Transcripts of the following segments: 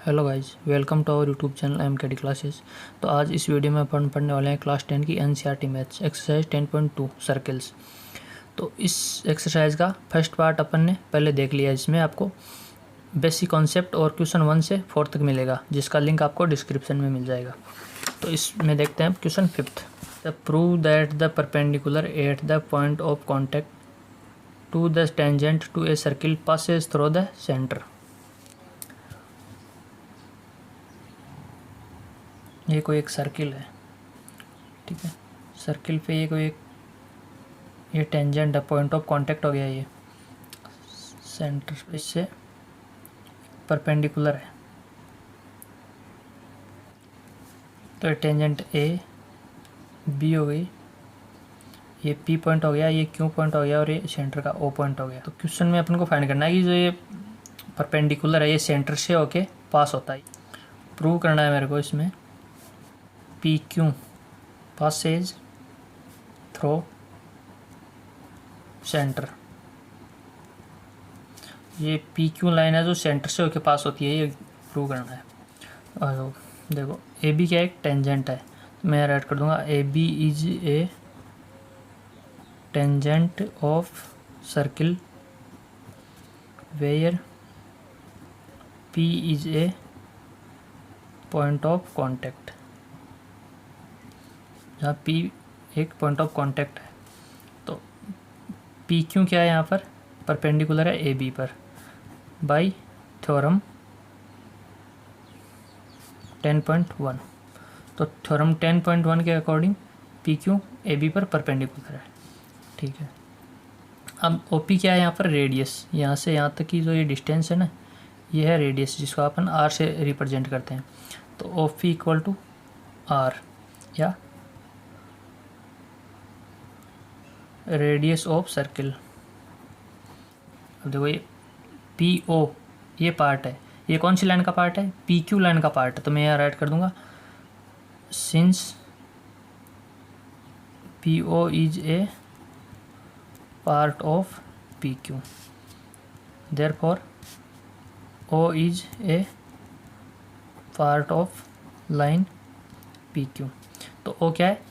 Hello guys, welcome to our YouTube channel MKD classes. तो आज इस वीडियो में अपन पढ़ने वाले हैं क्लास 10 की NCERT मैथ्स एक्सरसाइज 10.2 सर्कल्स। तो इस एक्सरसाइज का फर्स्ट पार्ट अपन ने पहले देख लिया, इसमें आपको बेसिक कॉन्सेप्ट और क्वेश्चन 1 से 4 तक मिलेगा, जिसका लिंक आपको डिस्क्रिप्शन में मिल जाएगा। तो इसमें देखते हैं question 5th। The prove that the perpendicular at the point of contact to the tangent to a circle passes through the centre. ये कोई एक सर्किल है, ठीक है। सर्किल पे ये कोई एक ये टेंजेंट है, पॉइंट ऑफ कांटेक्ट हो गया, ये सेंटर इससे परपेंडिकुलर है। तो ये टेंजेंट ए बी हो गई, ये पी पॉइंट हो गया, ये क्यू पॉइंट हो गया और ये सेंटर का ओ पॉइंट हो गया। तो क्वेश्चन में अपन को फाइंड करना है कि जो ये परपेंडिकुलर है ये सेंटर से होके पास होता है। प्रूव करना है मेरे को इसमें P Q Passage through centre. ये पी क्यू लाइन है जो सेंटर से होके पास होती है, ये प्रूव करना है। और देखो ए बी क्या एक टेंजेंट है, तो मैं ऐड कर दूंगा A B is a tangent of circle where P is a point of contact, जहाँ पी एक पॉइंट ऑफ कांटेक्ट है। तो पी क्यू क्या है, यहाँ पर परपेंडिकुलर है ए बी पर बाय थ्योरम 10.1। तो थ्योरम 10.1 के according P Q A B पर परपेंडिकुलर है, ठीक है। अब ओ पी क्या है, यहाँ पर रेडियस, यहाँ से यहाँ तक की जो ये डिस्टेंस है ना, ये है रेडियस, जिसको अपन आर से रिप्रेजेंट करते हैं। तो O P equal to R या रेडियस ऑफ सर्किल। अब देखो ये पी ओ ये पार्ट है, ये कौन सी लाइन का पार्ट है, पी क्यू लाइन का पार्ट है। तो मैं यहाँ राइट कर दूंगा since P O is a part of P Q therefore O is a part of line P Q. तो ओ क्या है,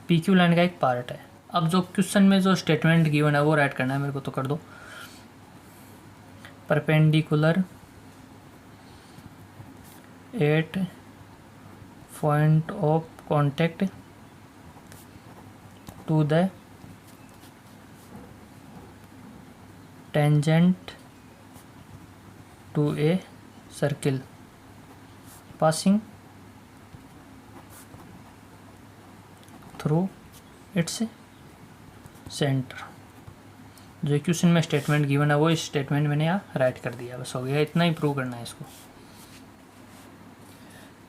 पी क्यू लाइन का एक पार्ट है। अब जो क्वेश्चन में जो स्टेटमेंट गिवन है वो राइट करना है मेरे को, तो कर दो perpendicular at point of contact to the tangent to a circle passing through its centre. जो क्वेश्चन में स्टेटमेंट गिवन है वो इस स्टेटमेंट मैंने यहाँ राइट कर दिया, बस हो गया, इतना ही प्रूव करना है इसको।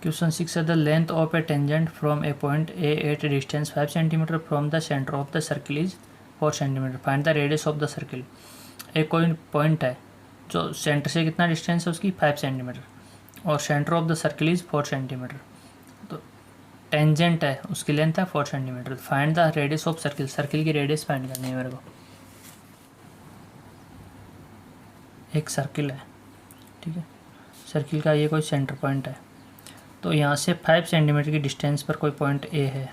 क्वेश्चन 6 है the length of A tangent from A point A at distance 5 centimetre from the centre of the circle is 4 centimetre, find the radius of the circle. एक कोई पॉइंट है जो सेंटर से कितना डिस्टेंस है उसकी 5 सेंटीमीटर और centre of the circle is 4 centimetre. तो टेंजेंट है उसकी लेंथ है 4 centimetre. Find the radius of circle, circle की रेडियस फाइंड करनी है मेरे को। एक सर्किल है, ठीक है, सर्किल का ये कोई सेंटर पॉइंट है। तो यहाँ से 5 सेंटीमीटर की डिस्टेंस पर कोई पॉइंट ए है,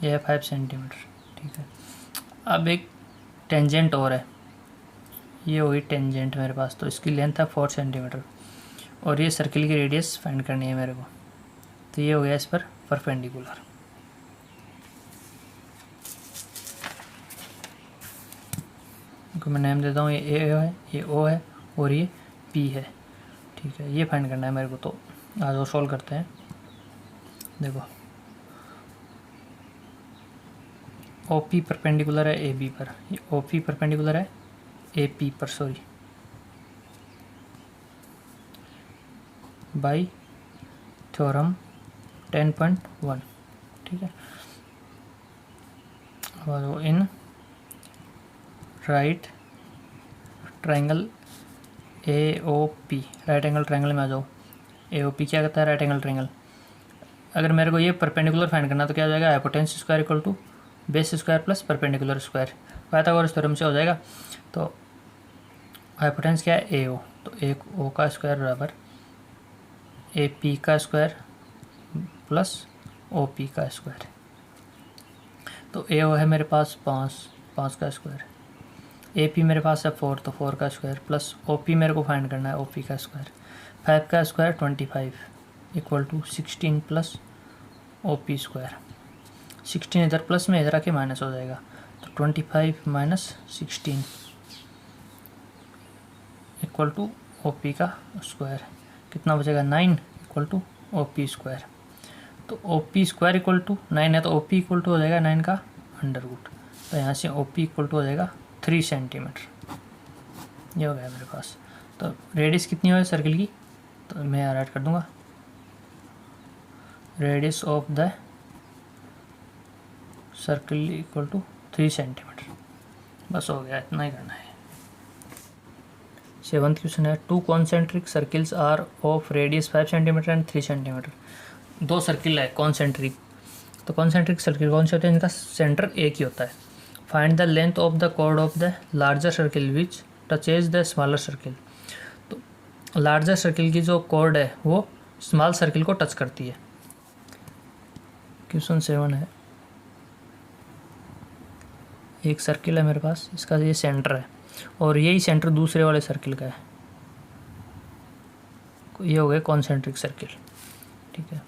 ये है 5 सेंटीमीटर, ठीक है। अब एक टेंजेंट और है, ये वही टेंजेंट मेरे पास, तो इसकी लेंथ है 4 सेंटीमीटर और ये सर्किल की रेडियस फाइंड करनी है मेरे को। तो ये हो गया इस पर परपेंडिकुलर। इनको मैं नेम देता हूँ, ये ए है, ये ओ है और ये पी है, ठीक है। ये फाइंड करना है मेरे को, तो आज वो सॉल्व करते हैं। देखो ओ पी परपेंडिकुलर है ए बी पर, ये ओ पी परपेंडिकुलर है ए पी पर, सॉरी, बाय थ्योरम 10.1, ठीक है। और in right triangle A O P, right angle triangle में आ जाओ। ए ओ पी क्या कहता है, राइट एंगल ट्रायंगल। अगर मेरे को ये परपेंडिकुलर फाइंड करना तो क्या हो जाएगा, hypotenuse square equal to base square plus perpendicular square, Pythagoras theorem से हो जाएगा। तो हाइपोटेन्यूस क्या है, ए ओ, तो एक ओ का स्क्वायर बराबर ए पी का स्क्वायर प्लस ओ पी का स्क्वायर। तो ए है मेरे पास 5 का स्क्वायर, ए पी मेरे पास है 4 तो 4 का स्क्वायर प्लस ओ पी मेरे को फाइंड करना है ओ पी का स्क्वायर। 5 का square 25 equal to 16 plus O P square. 16 इधर प्लस में इधर आके माइनस हो जाएगा, तो 25 minus 16 equal to O P का स्क्वायर। कितना बचेगा 9 equal to O P square. तो O P square equal to 9 है तो ओ पी इक्वल टू हो जाएगा 9 का अंडर रूट। तो यहाँ से ओ पी इक्वल टू हो जाएगा 3 सेंटीमीटर। ये हो गया मेरे पास। तो रेडियस कितनी हो सर्किल की, तो मैं यहाँ राइट कर दूंगा radius of the circle equal to 3 centimetre. बस हो गया, इतना ही करना है। 7th क्वेश्चन है, 2 concentric circles are of radius 5 centimetre and 3 centimetre. 2 circle है कॉन्सेंट्रिक। तो कॉन्सेंट्रिक सर्किल कौन से होते हैं, इनका सेंटर एक ही होता है। Find the length of the chord of the larger circle which touches the smaller circle. तो लार्जर सर्किल की जो कॉर्ड है वो स्मॉल सर्किल को टच करती है। क्वेश्चन 7 है, एक सर्किल है मेरे पास, इसका ये सेंटर है और यही सेंटर दूसरे वाले सर्किल का है। ये हो गया कॉन्सेंट्रिक सर्किल, ठीक है।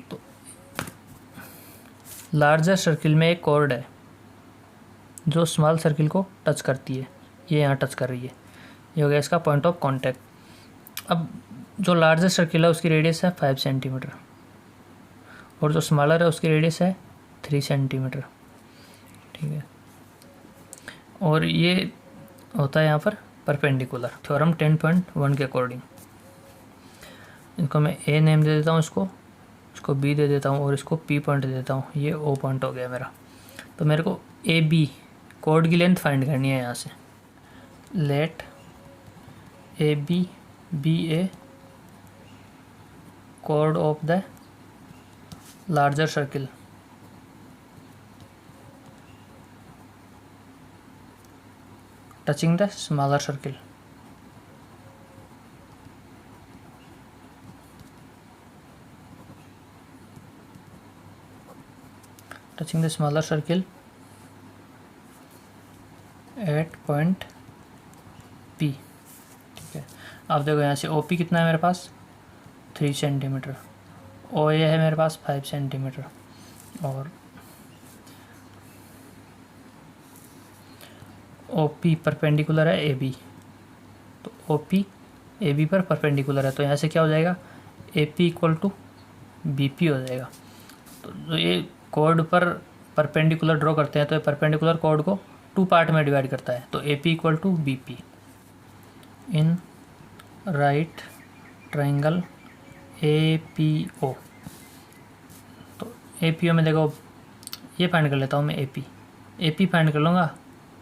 तो लार्जर सर्किल में एक कॉर्ड है जो स्मॉल सर्किल को टच करती है, ये यहाँ टच कर रही है। ये हो गया इसका पॉइंट ऑफ कांटेक्ट। अब जो लार्जर सर्किल है उसकी रेडियस है 5 सेंटीमीटर और जो स्मॉलर है उसकी रेडियस है 3 सेंटीमीटर, ठीक है। और ये होता है यहाँ पर परपेंडिकुलर, थ्योरम 10.1 के अकॉर्डिंग। इनको मैं ए नेम दे देता हूँ, इसको बी दे देता हूँ और इसको पी पॉइंट दे देता हूँ। ये ओ पॉइंट हो गया मेरा। तो मेरे को ए बी कॉर्ड की लेंथ फाइंड करनी है यहाँ से। Let A B be a chord of the larger circle touching the smaller circle. Touching the smaller circle at point P, ठीक है। अब देखो यहाँ से ओ पी कितना है मेरे पास 3 सेंटीमीटर, ओ ए है मेरे पास 5 सेंटीमीटर और ओ पी परपेंडिकुलर है ए बी। तो ओ पी ए बी पर परपेंडिकुलर है, तो यहाँ से क्या हो जाएगा A P equal to B P हो जाएगा। तो ये कॉर्ड पर परपेंडिकुलर ड्रॉ करते हैं तो ये परपेंडिकुलर कॉर्ड को 2 पार्ट में डिवाइड करता है। तो A P equal to B P in right triangle A P O. तो ए पी ओ में देखो ये फाइंड कर लेता हूँ मैं, ए पी फाइंड कर लूँगा,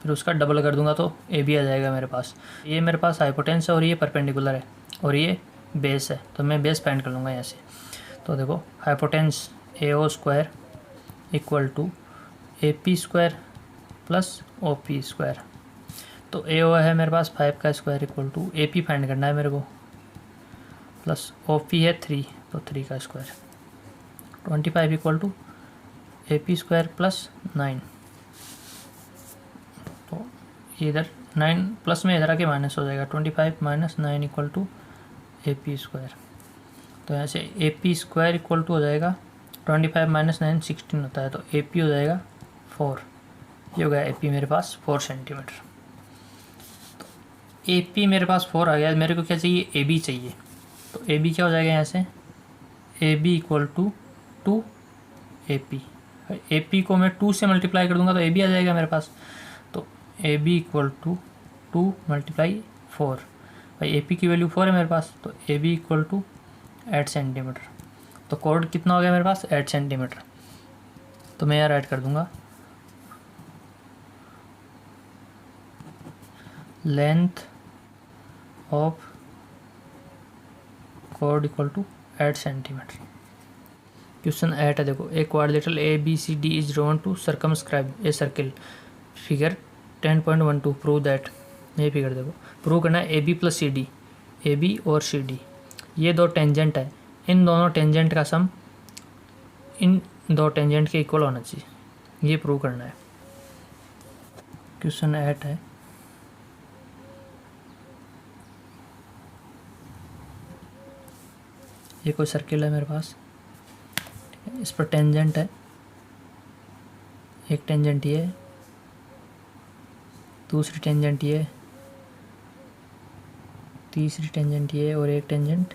फिर उसका डबल कर दूंगा तो ए बी आ जाएगा मेरे पास। ये मेरे पास हाइपोटेन्स है और ये परपेंडिकुलर है और ये बेस है, तो मैं बेस फाइंड कर लूँगा यहाँ से। तो देखो hypotenuse A O square equal to A P square plus O P square. तो ए ओ है मेरे पास 5 का square equal to A P find करना है मेरे को, प्लस ओ पी है 3 तो 3 का square. 25 equal to A P square plus 9। तो ये इधर 9 प्लस में इधर आके माइनस हो जाएगा। 25 minus 9 equal to A P square. तो यहाँ से A P square equal to हो जाएगा 25 माइनस 9 16 होता है, तो ए पी हो जाएगा 4। ये हो गया ए पी मेरे पास 4 सेंटीमीटर। तो ए पी मेरे पास 4 आ गया। मेरे को क्या चाहिए, ए बी चाहिए। तो ए बी क्या हो जाएगा यहाँ से, A B equal to 2 A P. A P को मैं 2 से मल्टीप्लाई कर दूंगा तो ए बी आ जाएगा मेरे पास। तो A B equal to 2 multiply 4। भाई ए पी की वैल्यू 4 है मेरे पास, तो A B equal to 8 centimetre. तो कॉर्ड कितना हो गया मेरे पास 8 सेंटीमीटर। तो मैं यहाँ राइट कर दूंगा length of chord equal to 8 centimetre. Question 8 है, देखो a quadrilateral A B C D is drawn to circumscribe a circle. Figure 10.12 prove that. ये फिगर देखो प्रूव करना है A B plus C D, A B और C D ये दो tangent है, इन दोनों टेंजेंट का सम इन दो टेंजेंट के इक्वल होना चाहिए, ये प्रूव करना है। क्वेश्चन 8 है, ये कोई सर्किल है मेरे पास, इस पर टेंजेंट है, एक टेंजेंट ये, दूसरी टेंजेंट ये, तीसरी टेंजेंट ये और एक टेंजेंट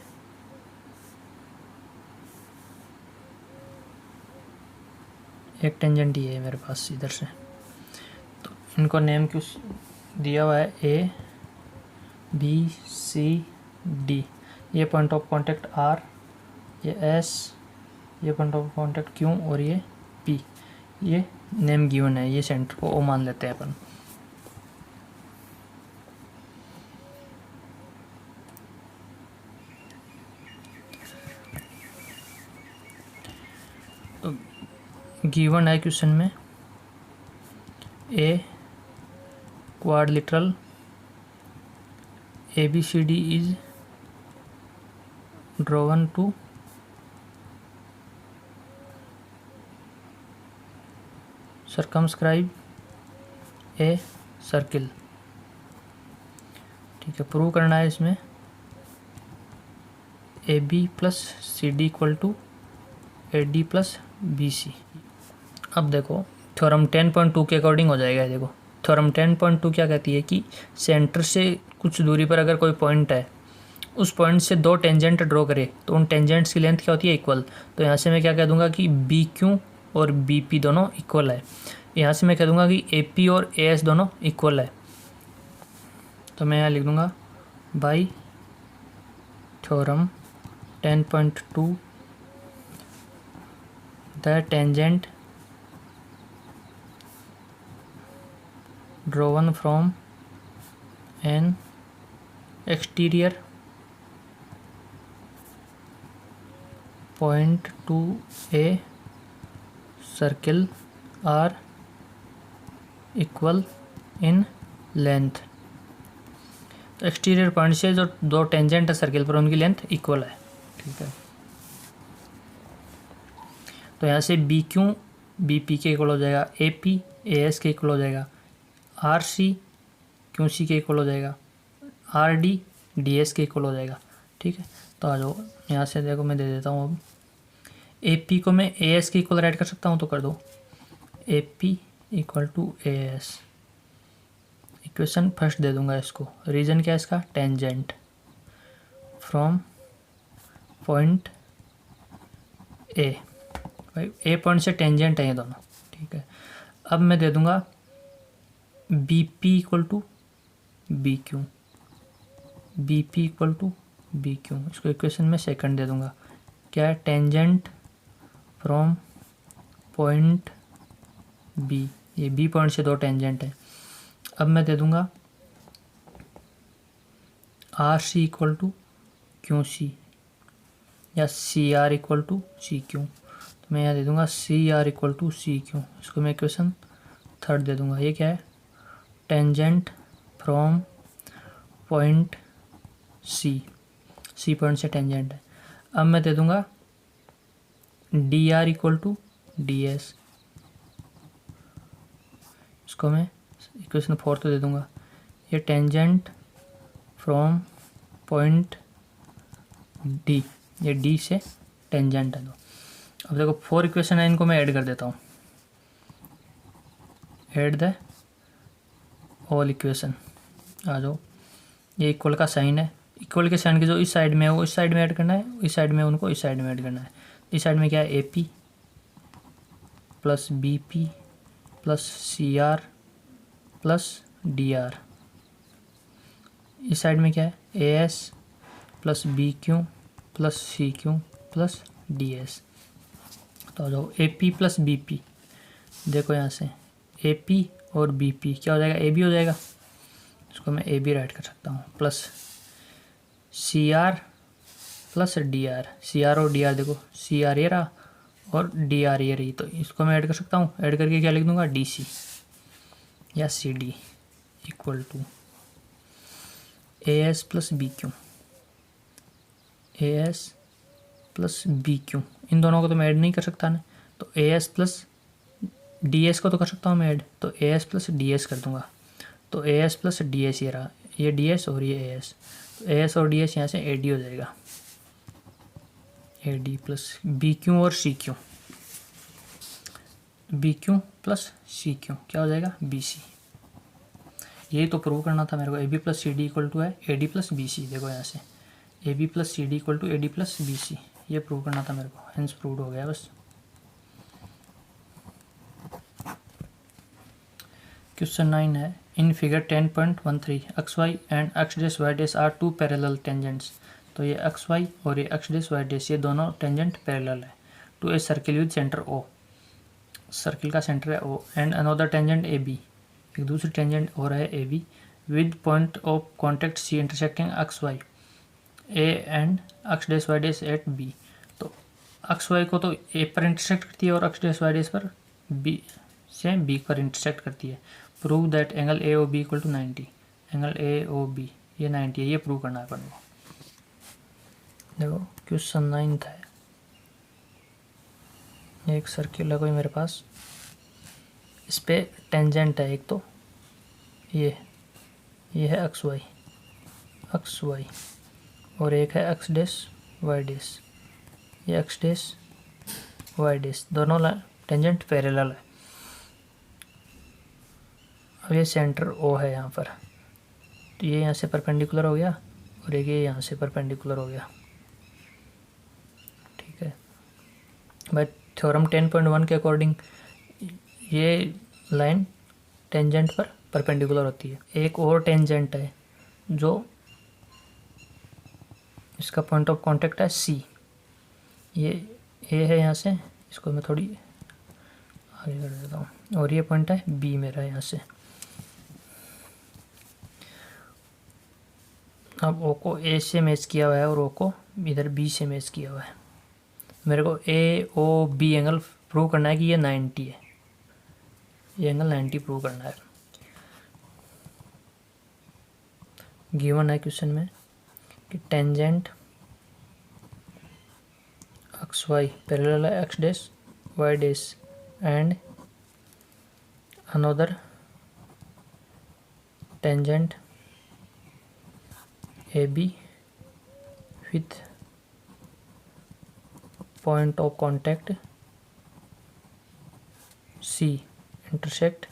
ये है मेरे पास इधर से। तो इनको नेम क्यों दिया हुआ है, ए बी सी डी, ये पॉइंट ऑफ कांटेक्ट आर, ये एस, ये पॉइंट ऑफ कांटेक्ट क्यू और ये पी, ये नेम गिवन है, ये सेंटर को ओ मान लेते हैं अपन। तो गिवन है क्वेश्चन में, a quadrilateral ABCD is drawn to circumscribe a circle। ठीक है, प्रूव करना है इसमें AB plus CD equal to AD plus BC। अब देखो थ्योरम 10.2 के अकॉर्डिंग हो जाएगा। देखो थ्योरम 10.2 क्या कहती है कि सेंटर से कुछ दूरी पर अगर कोई पॉइंट है, उस पॉइंट से दो टेंजेंट ड्रॉ करे तो उन टेंजेंट्स की लेंथ क्या होती है, इक्वल। तो यहाँ से मैं क्या कह दूंगा कि BQ और BP दोनों इक्वल है। यहाँ से मैं कह दूंगा कि AP और AS दोनों इक्वल है। तो मैं यहाँ लिख दूंगा by theorem 10.2 the tangent drawn from an exterior point to a circle are equal in length। तो एक्सटीरियर पॉइंट से जो दो टेंजेंट है सर्किल पर, उनकी लेंथ इक्वल है। ठीक है, तो यहाँ से BQ BP के इक्वल हो जाएगा, AP AS के इक्वल हो जाएगा, RC QC के इक्वल हो जाएगा, RD DS के इक्वल हो जाएगा। ठीक है, तो आ जाओ यहाँ से देखो मैं दे देता हूँ। अब AP को मैं AS के इक्वल राइट कर सकता हूँ, तो कर दो AP equal to AS। Equation first दे दूंगा इसको। रीजन क्या है इसका, टेंजेंट फ्रॉम पॉइंट A। भाई A पॉइंट से टेंजेंट है ये दोनों। ठीक है, अब मैं दे दूंगा BP equal to BQ, BP equal to BQ। इसको इक्वेशन में सेकंड दे दूंगा। क्या है, टेंजेंट फ्रॉम पॉइंट B, ये B पॉइंट से दो टेंजेंट है। अब मैं दे दूंगा RC इक्वल टू QC या CR इक्वल टू CQ। तो मैं यहाँ दे दूंगा CR इक्वल टू CQ। इसको मैं इक्वेशन थर्ड दे दूंगा। ये क्या है, tangent from point C point से टेंजेंट है। अब मैं दे दूंगा DR इक्वल टू DS। इसको मैं इक्वेशन फोर्थ दे दूंगा। ये टेंजेंट फ्रॉम पॉइंट D, ये D से टेंजेंट है। तो अब देखो 4 इक्वेशन है, इनको मैं ऐड कर देता हूँ। Add the all equation. आ जाओ, ये इक्वल का साइन है, इक्वल के साइन के जो इस साइड में है वो इस साइड में ऐड करना है, इस साइड में उनको इस साइड में ऐड करना है। इस साइड में क्या है, AP plus BP plus CR plus DR। इस साइड में क्या है, AS plus BQ plus CQ plus DS। तो आ जाओ AP प्लस BP। देखो यहाँ से AP और BP क्या हो जाएगा, AB हो जाएगा। इसको मैं AB राइट कर सकता हूँ, plus CR plus DR। CR और DR देखो, CR ये रहा और DR ये रही, तो इसको मैं ऐड कर सकता हूँ। ऐड करके क्या लिख दूंगा, DC या CD equal to AS plus BQ। A S plus B Q, इन दोनों को तो मैं ऐड नहीं कर सकता ना, तो A S plus D S को तो कर सकता हूँ मैं ऐड, तो A S plus D S कर दूंगा। तो A S plus D S ये रहा, ये डी एस और ये ए एस, तो ए एस और डी एस यहाँ से ए डी हो जाएगा, A D plus B Q और C Q, B Q plus C Q क्या हो जाएगा, बी सी। यही तो प्रूव करना था मेरे को, A B plus C D equal to है A D plus B C. देखो यहाँ से A B plus C D equal to A D plus B C, ये प्रूव करना था मेरे को, हेंस प्रूव्ड हो गया बस। क्वेश्चन 9 है, in figure 10.13 X Y and X dash Y dash are two parallel tangents. तो ये एक्स वाई और ये एक्स डेस वाई डेस ये दोनों टेंजेंट पैरेलल है to a circle with centre O, circle का सेंटर है O, and another tangent A B, एक दूसरी टेंजेंट और है A B, with point of contact C intersecting X Y A and X dash Y dash at B. तो X Y को तो ए पर इंटरसेक्ट करती है और एक्स डेस वाई डेस पर बी से बी पर इंटरसेक्ट करती है। Prove that angle A O B equal to 90, angle A O B ये 90 है, ये प्रूव करना है अपन को। देखो क्वेश्चन 9 है, एक सर्किल है कोई मेरे पास, इस पे टेंजेंट है एक, तो ये है एक्स वाई और एक है एक्स डेस वाई डेस, ये एक्स डेस वाई डेस, दोनों टेंजेंट पैरेलल है। अब ये सेंटर ओ है यहाँ पर, तो ये यहाँ से परपेंडिकुलर हो गया और एक ये यहाँ से परपेंडिकुलर हो गया, ठीक है। बाय थ्योरम 10.1 के अकॉर्डिंग ये लाइन टेंजेंट पर परपेंडिकुलर होती है। एक और टेंजेंट है जो इसका पॉइंट ऑफ कांटेक्ट है सी, ये है यहाँ से, इसको मैं थोड़ी आगे कर देता हूँ, और ये पॉइंट है बी मेरा यहाँ से। अब ओ को ए से मैच किया हुआ है और ओ को इधर बी से मैच किया हुआ है। मेरे को ए ओ बी एंगल प्रूव करना है कि ये 90 है, ये एंगल 90 प्रूव करना है। गिवन है क्वेश्चन में कि टेंजेंट एक्स वाई पैरेलल है X dash Y dash and another tangent A B with point of contact C intersect,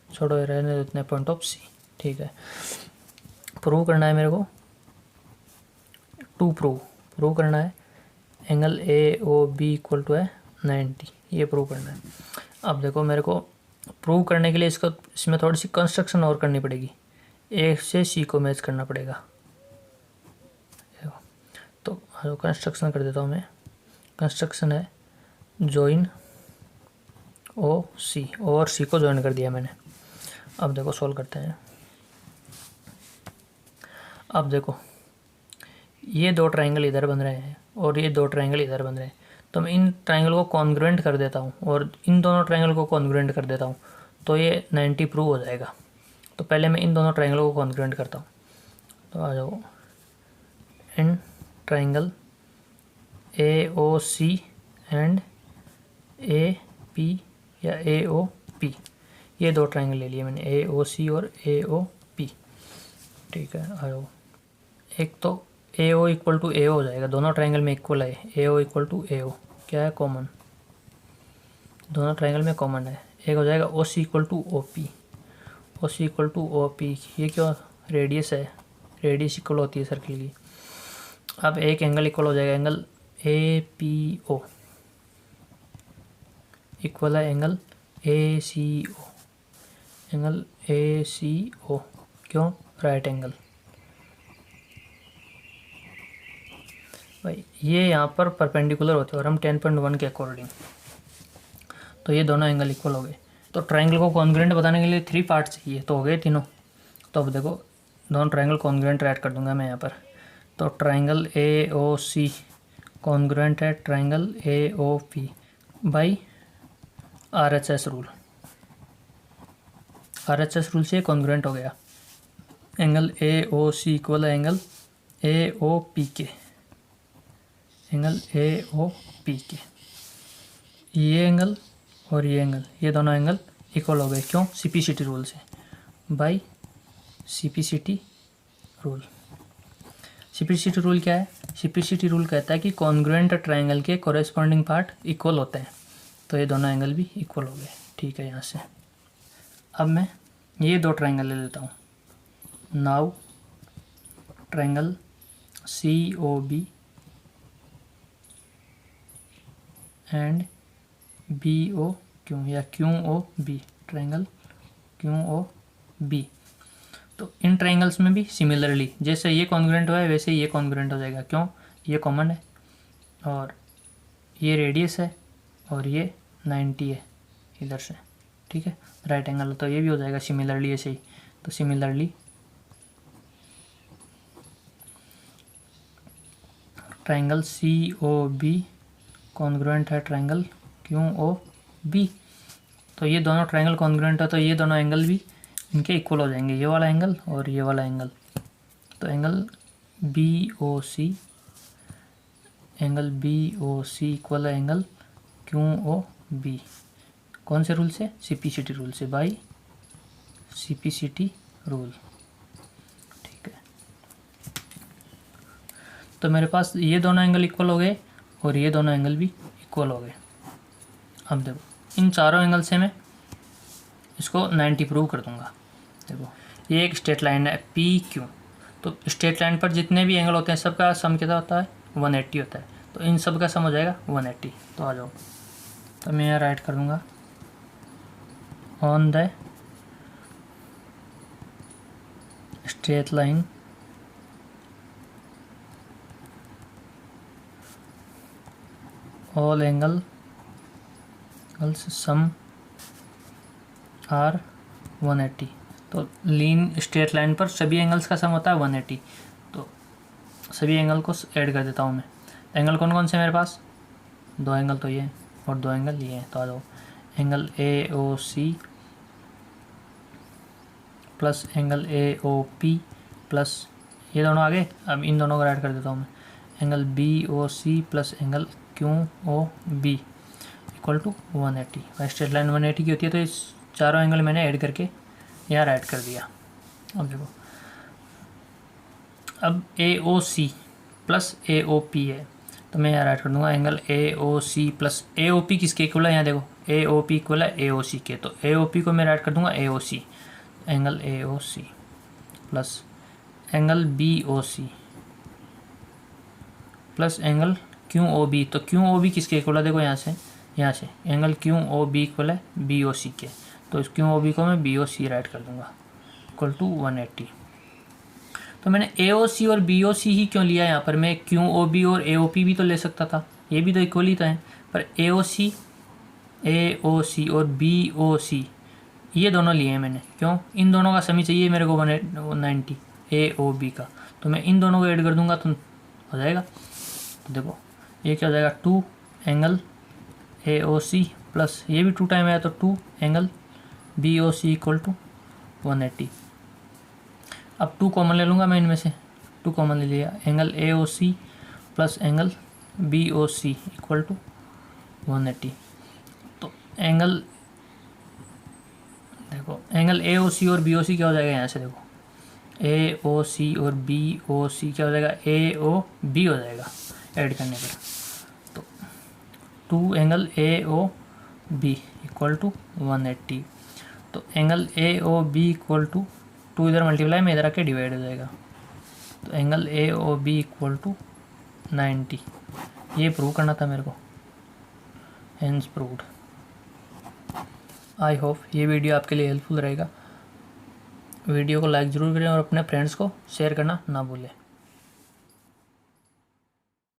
छोड़ो रहने देते हैं, पॉइंट ऑफ सी, ठीक है। प्रूव करना है मेरे को, प्रूव करना है angle A O B equal to है 90, ये प्रूव करना है। अब देखो मेरे को प्रूव करने के लिए इसमें थोड़ी सी कंस्ट्रक्शन और करनी पड़ेगी, ए से सी को मैच करना पड़ेगा। तो कंस्ट्रक्शन कर देता हूँ मैं, कंस्ट्रक्शन है जॉइन ओ सी, और सी को ज्वाइन कर दिया मैंने। अब देखो सॉल्व करते हैं। अब देखो ये दो ट्राइंगल इधर बन रहे हैं और ये दो ट्राइंगल इधर बन रहे हैं, तो मैं इन ट्राइंगल को कॉन्ग्रुएंट कर देता हूँ और इन दोनों ट्राइंगल को कॉन्ग्रुएंट कर देता हूँ, तो ये 90 प्रूव हो जाएगा। तो पहले मैं इन दोनों ट्राइंगल को कॉन्ग्रुएंट करता हूँ, तो आ जाओ in triangle A O C and A P या ए ओ पी, ये दो ट्राइंगल ले लिए मैंने, ए ओ सी और ए ओ पी, ठीक है। आ जाओ, एक तो ए ओ इक्वल टू ए ओ हो जाएगा, दोनों ट्राइंगल में इक्वल है, ए ओ इक्वल टू ए ओ क्या है कॉमन, दोनों ट्राइंगल में कॉमन है। एक हो जाएगा ओ C equal to O P, O C equal to O P, ये क्यों रेडियस है, रेडियस इक्वल होती है सर्किल की। अब एक एंगल इक्वल हो जाएगा, angle A P O equal है angle A C O, angle A C O क्यों, राइट एंगल। भाई ये यहाँ पर परपेंडिकुलर होते हैं और हम 10.1 के अकॉर्डिंग, तो ये दोनों एंगल इक्वल हो गए। तो ट्राइंगल को कॉन्ग्रुएंट बताने के लिए 3 पार्ट चाहिए, तो हो गए तीनों। तो अब देखो दोनों ट्राइंगल कॉन्ग्रुएंट ऐड कर दूंगा मैं यहाँ पर। तो triangle A O C congruent है triangle A O P by RHS rule, RHS rule से कॉन्ग्रुएंट हो गया। Angle A O C equal है एंगल AOP के, एंगल AOP के, ये एंगल और ये एंगल, ये दोनों एंगल इक्वल हो गए। क्यों? CPCT रूल से, by CPCT rule. CPCT rule क्या है? CPCT रूल कहता है कि कॉन्ग्रुएंट ट्रायंगल के कॉरेस्पॉन्डिंग पार्ट इक्वल होते हैं। तो ये दोनों एंगल भी इक्वल हो गए। ठीक है, यहाँ से अब मैं ये दो ट्रायंगल ले लेता हूँ। Now triangle COB and BOQ या QOB, ट्रायंगल QOB। तो इन ट्रायंगल्स में भी सिमिलरली जैसे ये कॉन्ग्रुएंट हुआ है वैसे ही ये कॉन्ग्रुएंट हो जाएगा। क्यों? ये कॉमन है और ये रेडियस है और ये 90 है इधर से। ठीक है, राइट एंगल, तो ये भी हो जाएगा सिमिलरली ऐसे ही। तो सिमिलरली ट्रायंगल COB कॉन्ग्रुएंट है ट्रायंगल QOB। तो ये दोनों ट्रायंगल कॉन्ग्रुएंट है तो ये दोनों एंगल भी इनके इक्वल हो जाएंगे, ये वाला एंगल और ये वाला एंगल। तो एंगल BOC इक्वल है एंगल QOB। कौन से रूल से? CPCT रूल से, बाय CPCT रूल। ठीक है, तो मेरे पास ये दोनों एंगल इक्वल हो गए और ये दोनों एंगल भी इक्वल हो गए। अब देखो इन चारों एंगल से मैं इसको 90 प्रूव कर दूंगा। देखो ये एक स्ट्रेट लाइन है PQ, तो स्ट्रेट लाइन पर जितने भी एंगल होते हैं सबका सम कितना होता है? 180 होता है। तो इन सब का सम हो जाएगा 180। तो आ जाओ, तो मैं यहाँ राइट कर दूंगा on the straight line all angles sum are 180। तो लीन स्ट्रेट लाइन पर सभी एंगल्स का सम होता है 180। तो सभी एंगल को ऐड कर देता हूँ मैं। एंगल कौन कौन से मेरे पास? दो एंगल तो ये हैं और दो एंगल ये हैं। तो आ जाओ, angle AOC plus angle AOP plus ये दोनों आ गए। अब इन दोनों को ऐड कर देता हूँ मैं। Angle BOC plus angle QOB equal to 180। Straight line 180 की होती है, तो इस चारों एंगल मैंने ऐड करके यहाँ ऐड कर दिया। अब देखो, अब AOC प्लस AOP है तो मैं यहाँ ऐड कर दूंगा एंगल AOC प्लस AOP किसके इक्वल है? यहाँ देखो AOP इक्वल है AOC के, तो AOP को मैं ऐड कर दूंगा AOC, angle AOC plus angle BOC plus angle QOB। तो QOB किसके इक्वल है? देखो यहाँ से एंगल QOB इक्वल है BOC के, तो इस QOB को मैं BOC राइट कर दूंगा इक्वल टू 180। तो मैंने AOC और BOC ही क्यों लिया यहाँ पर? मैं QOB और AOP भी तो ले सकता था, ये भी तो इक्वल ही तो हैं। पर AOC और BOC ये दोनों लिए हैं मैंने। क्यों? इन दोनों का समी चाहिए मेरे को 190 AOB का, तो मैं इन दोनों को ऐड कर दूंगा तो हो जाएगा। तो देखो ये क्या हो जाएगा? 2 एंगल AOC प्लस ये भी 2 टाइम आया तो 2 एंगल BOC इक्वल टू 180। अब 2 कॉमन ले लूँगा मैं इनमें से, 2 कॉमन ले लिया। Angle AOC plus angle BOC equal to 180। तो एंगल देखो, एंगल AOC और BOC क्या हो जाएगा? यहाँ से देखो AOC और BOC क्या हो जाएगा? AOB हो जाएगा ऐड करने पर। तो 2 एंगल AOB इक्वल टू 180। तो एंगल AOB इक्वल टू 2 इधर मल्टीप्लाई में इधर आके डिवाइड हो जाएगा। तो एंगल AOB इक्वल टू 90। ये प्रूव करना था मेरे को, हेंस प्रूव्ड। आई होप ये वीडियो आपके लिए हेल्पफुल रहेगा। वीडियो को लाइक ज़रूर करें और अपने फ्रेंड्स को शेयर करना ना भूलें।